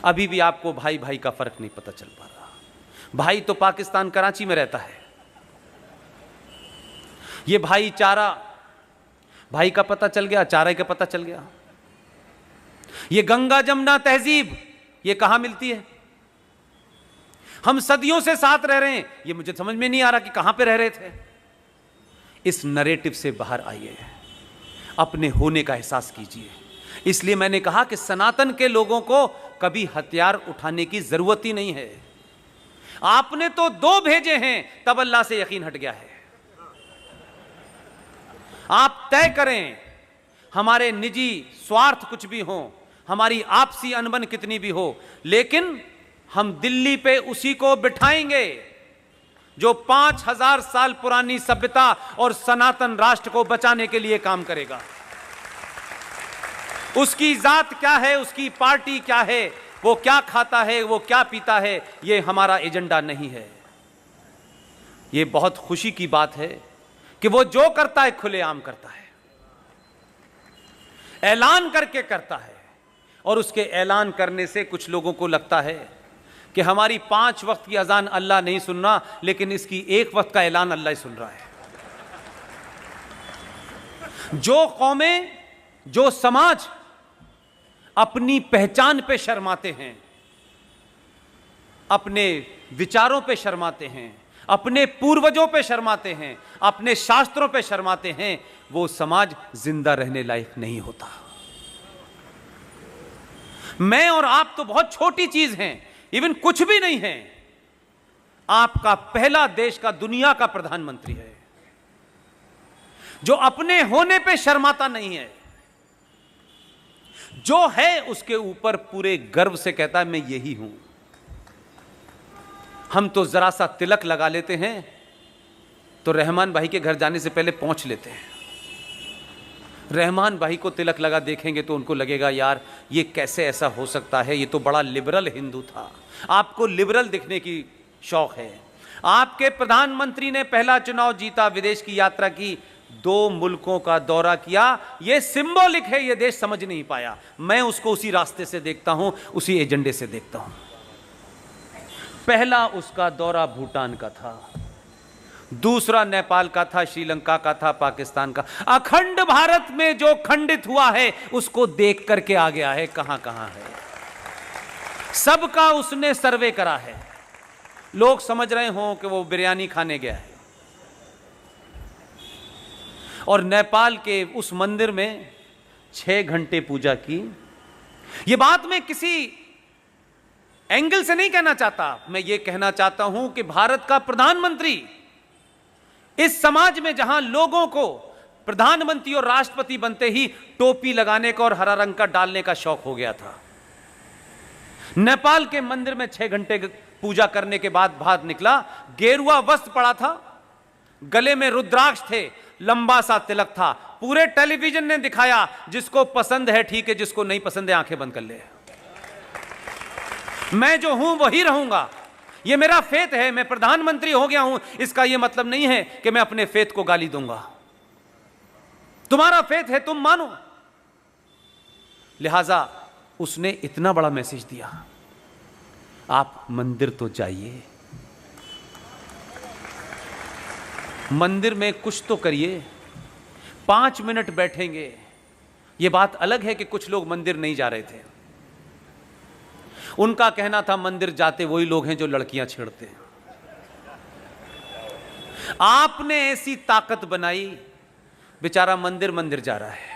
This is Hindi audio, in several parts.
अभी भी आपको भाई भाई का फर्क नहीं पता चल पा रहा। भाई तो पाकिस्तान कराची में रहता है, ये भाईचारा, भाई का पता चल गया, चारा का पता चल गया। ये गंगा जमुना तहजीब ये कहां मिलती है? हम सदियों से साथ रह रहे हैं, ये मुझे समझ में नहीं आ रहा कि कहां पे रह रहे थे। इस नैरेटिव से बाहर आइए, अपने होने का एहसास कीजिए। इसलिए मैंने कहा कि सनातन के लोगों को कभी हथियार उठाने की जरूरत ही नहीं है। आपने तो 2 भेजे हैं, तब अल्लाह से यकीन हट गया है। आप तय करें, हमारे निजी स्वार्थ कुछ भी हो, हमारी आपसी अनबन कितनी भी हो, लेकिन हम दिल्ली पे उसी को बिठाएंगे जो 5000 साल पुरानी सभ्यता और सनातन राष्ट्र को बचाने के लिए काम करेगा। उसकी जात क्या है, उसकी पार्टी क्या है, वो क्या खाता है, वो क्या पीता है, ये हमारा एजेंडा नहीं है। ये बहुत खुशी की बात है कि वो जो करता है खुलेआम करता है, ऐलान करके करता है। और उसके ऐलान करने से कुछ लोगों को लगता है कि हमारी 5 वक्त की अजान अल्लाह नहीं सुन रहा, लेकिन इसकी 1 वक्त का ऐलान अल्लाह ही सुन रहा है। जो कौमें, जो समाज अपनी पहचान पे शर्माते हैं, अपने विचारों पे शर्माते हैं, अपने पूर्वजों पे शर्माते हैं, अपने शास्त्रों पे शर्माते हैं, वो समाज जिंदा रहने लायक नहीं होता। मैं और आप तो बहुत छोटी चीज हैं, इवन कुछ भी नहीं है। आपका पहला देश का, दुनिया का प्रधानमंत्री है जो अपने होने पे शर्माता नहीं है, जो है उसके ऊपर पूरे गर्व से कहता है मैं यही हूं। हम तो जरा सा तिलक लगा लेते हैं तो रहमान भाई के घर जाने से पहले पहुंच लेते हैं। रहमान भाई को तिलक लगा देखेंगे तो उनको लगेगा यार ये कैसे ऐसा हो सकता है, ये तो बड़ा लिबरल हिंदू था। आपको लिबरल दिखने की शौक है। आपके प्रधानमंत्री ने पहला चुनाव जीता, विदेश की यात्रा की, 2 मुल्कों का दौरा किया। ये सिंबॉलिक है, ये देश समझ नहीं पाया। मैं उसको उसी रास्ते से देखता हूं, उसी एजेंडे से देखता हूं। पहला उसका दौरा भूटान का था, दूसरा नेपाल का था, श्रीलंका का था, पाकिस्तान का। अखंड भारत में जो खंडित हुआ है उसको देख करके आ गया है कहां कहां है। सबका उसने सर्वे करा है। लोग समझ रहे हों कि वो बिरयानी खाने गया है। और नेपाल के उस मंदिर में 6 घंटे पूजा की। ये बात मैं किसी एंगल से नहीं कहना चाहता, मैं ये कहना चाहता हूं कि भारत का प्रधानमंत्री इस समाज में जहां लोगों को प्रधानमंत्री और राष्ट्रपति बनते ही टोपी लगाने का और हरा रंग का डालने का शौक हो गया था, नेपाल के मंदिर में 6 घंटे पूजा करने के बाद बाहर निकला, गेरुआ वस्त्र पड़ा था, गले में रुद्राक्ष थे, लंबा सा तिलक था। पूरे टेलीविजन ने दिखाया, जिसको पसंद है ठीक है, जिसको नहीं पसंद है आंखें बंद कर ले। मैं जो हूं वही रहूंगा, ये मेरा फेथ है। मैं प्रधानमंत्री हो गया हूं, इसका यह मतलब नहीं है कि मैं अपने फेथ को गाली दूंगा। तुम्हारा फेथ है, तुम मानो। लिहाजा उसने इतना बड़ा मैसेज दिया, आप मंदिर तो जाइए, मंदिर में कुछ तो करिए, 5 मिनट बैठेंगे। यह बात अलग है कि कुछ लोग मंदिर नहीं जा रहे थे। उनका कहना था मंदिर जाते वही लोग हैं जो लड़कियां छेड़ते हैं। आपने ऐसी ताकत बनाई, बेचारा मंदिर मंदिर जा रहा है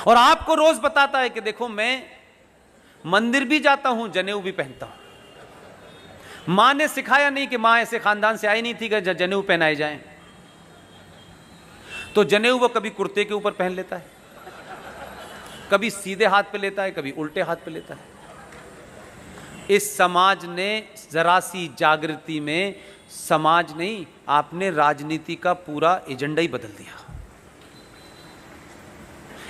और आपको रोज बताता है कि देखो मैं मंदिर भी जाता हूं, जनेऊ भी पहनता हूं। मां ने सिखाया नहीं कि मां ऐसे खानदान से आई नहीं थी कि जनेऊ पहनाए जाएं, तो जनेऊ वो कभी कुर्ते के ऊपर पहन लेता है, कभी सीधे हाथ पे लेता है, कभी उल्टे हाथ पे लेता है। इस समाज ने जरा सी जागृति में, समाज नहीं, आपने राजनीति का पूरा एजेंडा ही बदल दिया।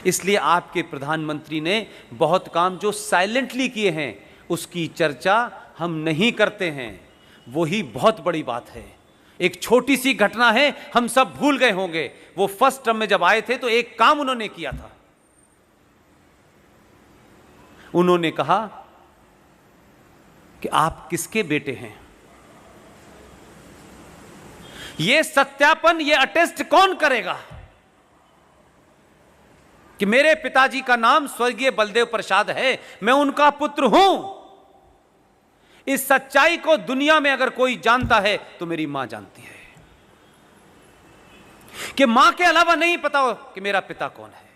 इसलिए आपके प्रधानमंत्री ने बहुत काम जो साइलेंटली किए हैं उसकी चर्चा हम नहीं करते हैं, वही बहुत बड़ी बात है। एक छोटी सी घटना है, हम सब भूल गए होंगे। वो फर्स्ट टर्म में जब आए थे तो एक काम उन्होंने किया था, उन्होंने कहा कि आप किसके बेटे हैं? यह सत्यापन, यह अटेस्ट कौन करेगा कि मेरे पिताजी का नाम स्वर्गीय बलदेव प्रसाद है, मैं उनका पुत्र हूं? इस सच्चाई को दुनिया में अगर कोई जानता है तो मेरी मां जानती है कि मां के अलावा नहीं पता हो कि मेरा पिता कौन है।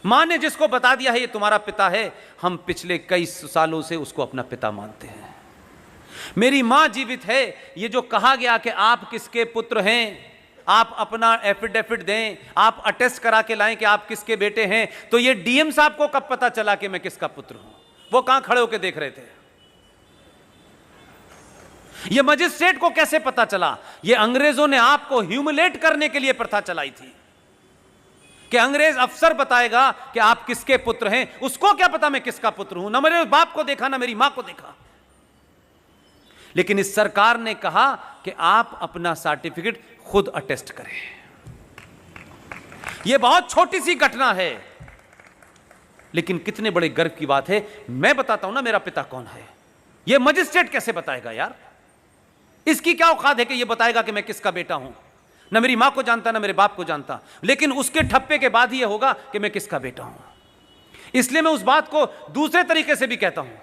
मां ने जिसको बता दिया है ये तुम्हारा पिता है, हम पिछले कई सालों से उसको अपना पिता मानते हैं। मेरी मां जीवित है। ये जो कहा गया कि आप किसके पुत्र हैं, आप अपना एफिडेविट दें, आप अटेस्ट करा के लाएं कि आप किसके बेटे हैं, तो ये डीएम साहब को कब पता चला कि मैं किसका पुत्र हूं? वो कहां खड़े होकर देख रहे थे? ये मजिस्ट्रेट को कैसे पता चला? ये अंग्रेजों ने आपको ह्यूमिलेट करने के लिए प्रथा चलाई थी कि अंग्रेज अफसर बताएगा कि आप किसके पुत्र हैं। उसको क्या पता मैं किसका पुत्र हूं? ना मेरे बाप को देखा, ना मेरी मां को देखा। लेकिन इस सरकार ने कहा कि आप अपना सर्टिफिकेट खुद अटेस्ट करें। यह बहुत छोटी सी घटना है, लेकिन कितने बड़े गर्व की बात है। मैं बताता हूं ना मेरा पिता कौन है, यह मजिस्ट्रेट कैसे बताएगा यार? इसकी क्या औकात है कि यह बताएगा कि मैं किसका बेटा हूं? ना मेरी मां को जानता, ना मेरे बाप को जानता, लेकिन उसके ठप्पे के बाद ही यह होगा कि मैं किसका बेटा हूं। इसलिए मैं उस बात को दूसरे तरीके से भी कहता हूं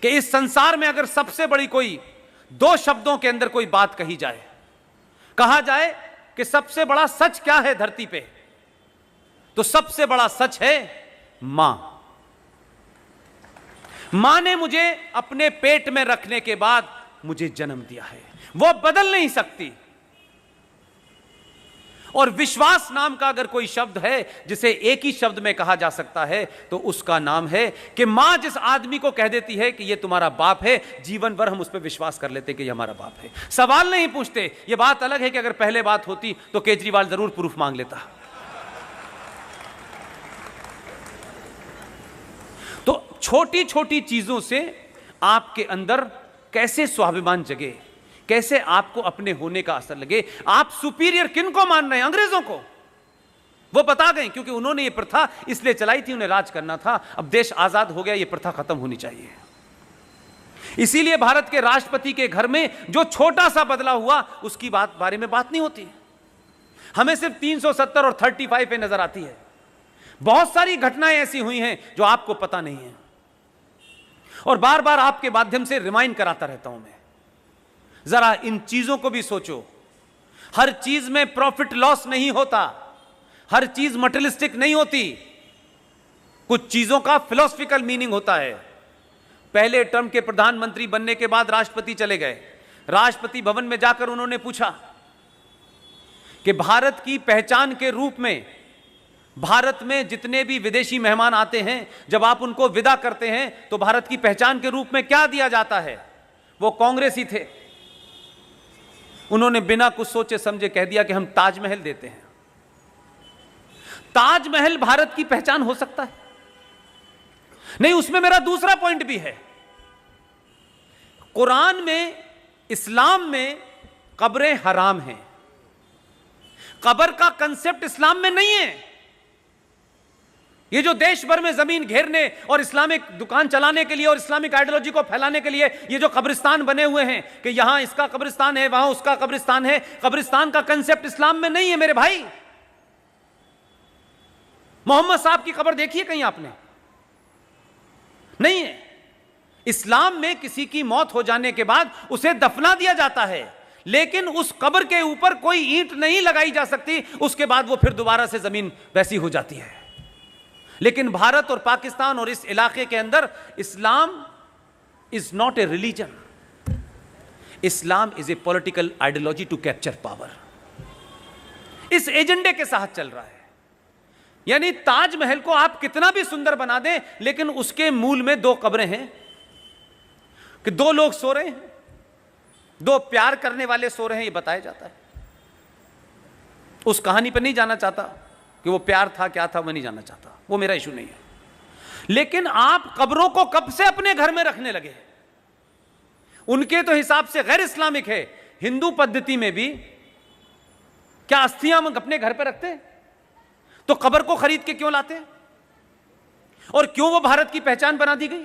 कि इस संसार में अगर सबसे बड़ी कोई दो शब्दों के अंदर कोई बात कही जाए, कहा जाए कि सबसे बड़ा सच क्या है धरती पे, तो सबसे बड़ा सच है मां। मां ने मुझे अपने पेट में रखने के बाद मुझे जन्म दिया है, वो बदल नहीं सकती। और विश्वास नाम का अगर कोई शब्द है जिसे एक ही शब्द में कहा जा सकता है तो उसका नाम है कि मां जिस आदमी को कह देती है कि ये तुम्हारा बाप है, जीवन भर हम उस पर विश्वास कर लेते कि ये हमारा बाप है, सवाल नहीं पूछते। ये बात अलग है कि अगर पहले बात होती तो केजरीवाल जरूर प्रूफ मांग लेता। तो छोटी छोटी चीजों से आपके अंदर कैसे स्वाभिमान जगे, कैसे आपको अपने होने का असर लगे। आप सुपीरियर किन को मान रहे हैं? अंग्रेजों को। वो बता गए क्योंकि उन्होंने ये प्रथा इसलिए चलाई थी, उन्हें राज करना था। अब देश आजाद हो गया, ये प्रथा खत्म होनी चाहिए। इसीलिए भारत के राष्ट्रपति के घर में जो छोटा सा बदलाव हुआ उसकी बारे में बात नहीं होती। हमें सिर्फ 370 और 35 पे नजर आती है। बहुत सारी घटनाएं ऐसी हुई हैं जो आपको पता नहीं है, और बार बार आपके माध्यम से रिमाइंड कराता रहता हूं मैं। जरा इन चीजों को भी सोचो। हर चीज में प्रॉफिट लॉस नहीं होता, हर चीज मटेरियलिस्टिक नहीं होती, कुछ चीजों का फिलोसफिकल मीनिंग होता है। पहले टर्म के प्रधानमंत्री बनने के बाद राष्ट्रपति चले गए। राष्ट्रपति भवन में जाकर उन्होंने पूछा कि भारत की पहचान के रूप में भारत में जितने भी विदेशी मेहमान आते हैं, जब आप उनको विदा करते हैं तो भारत की पहचान के रूप में क्या दिया जाता है? वो कांग्रेसी थे, उन्होंने बिना कुछ सोचे समझे कह दिया कि हम ताजमहल देते हैं। ताजमहल भारत की पहचान हो सकता है? नहीं। उसमें मेरा दूसरा पॉइंट भी है। कुरान में, इस्लाम में कब्रें हराम हैं। कब्र का कंसेप्ट इस्लाम में नहीं है। ये जो देश भर में जमीन घेरने और इस्लामिक दुकान चलाने के लिए और इस्लामिक आइडियोलॉजी को फैलाने के लिए ये जो कब्रिस्तान बने हुए हैं कि यहां इसका कब्रिस्तान है, वहां उसका कब्रिस्तान है, कब्रिस्तान का कंसेप्ट इस्लाम में नहीं है मेरे भाई। मोहम्मद साहब की कब्र देखी है कहीं आपने? नहीं है। इस्लाम में किसी की मौत हो जाने के बाद उसे दफना दिया जाता है, लेकिन उस कब्र के ऊपर कोई ईंट नहीं लगाई जा सकती। उसके बाद वो फिर दोबारा से जमीन वैसी हो जाती है। लेकिन भारत और पाकिस्तान और इस इलाके के अंदर Islam is not a religion, Islam is a political ideology to capture power. इस एजेंडे के साथ चल रहा है। यानी ताजमहल को आप कितना भी सुंदर बना दें, लेकिन उसके मूल में दो कब्रें हैं कि दो लोग सो रहे हैं, दो प्यार करने वाले सो रहे हैं, ये बताया जाता है। उस कहानी पर नहीं जाना चाहता कि वो प्यार था क्या था, मैं नहीं जानना चाहता, वो मेरा इशू नहीं है। लेकिन आप कब्रों को कब से अपने घर में रखने लगे? उनके तो हिसाब से गैर इस्लामिक है। हिंदू पद्धति में भी क्या अस्थियां हम अपने घर पे रखते हैं? तो कब्र को खरीद के क्यों लाते हैं? और क्यों वो भारत की पहचान बना दी गई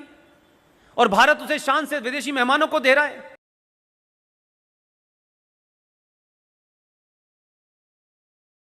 और भारत उसे शान से विदेशी मेहमानों को दे रहा है।